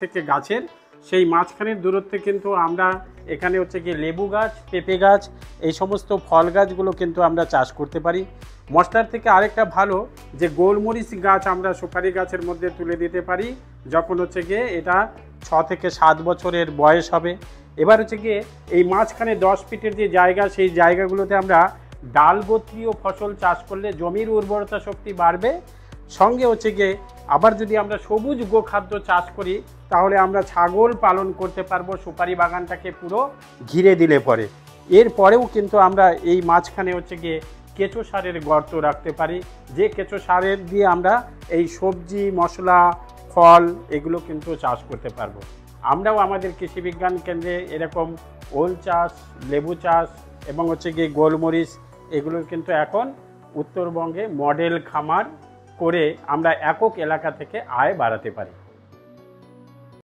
থেকে গাছের সেই মাঝখানের দূরত্বে কিন্তু আমরা এখানে হচ্ছে কি লেবু গাছ, পেঁপে গাছ, এই সমস্ত ফল গাছগুলো কিন্তু আমরা চাষ করতে পারি। মশলার থেকে আরেকটা ভালো যে গোলমরিচ গাছ আমরা সুপারি গাছের মধ্যে তুলে দিতে পারি যখন হচ্ছে গিয়ে এটা 6 থেকে 7 বছরের বয়স হবে। এবার হচ্ছে গিয়ে এই মাঝখানে 10 ফিটের যে জায়গা, সেই জায়গাগুলোতে আমরা ডাল গোত্রীয় ফসল চাষ করলে জমির উর্বরতা শক্তি বাড়বে। সঙ্গে হচ্ছে গিয়ে আবার যদি আমরা সবুজ গোখাদ্য চাষ করি তাহলে আমরা ছাগল পালন করতে পারবো সুপারি বাগানটাকে পুরো ঘিরে দিলে পরে। এরপরেও কিন্তু আমরা এই মাঝখানে হচ্ছে গিয়ে কেঁচো সারের গর্ত রাখতে পারি, যে কেঁচো সারের দিয়ে আমরা এই সবজি, মশলা, ফল এগুলো কিন্তু চাষ করতে পারবো। আমরাও আমাদের কৃষি বিজ্ঞান কেন্দ্রে এরকম ওল চাষ, লেবু চাষ এবং হচ্ছে গিয়ে গোলমরিচ এগুলোর কিন্তু এখন উত্তরবঙ্গে মডেল খামার করে আমরা একক এলাকা থেকে আয় বাড়াতে পারি।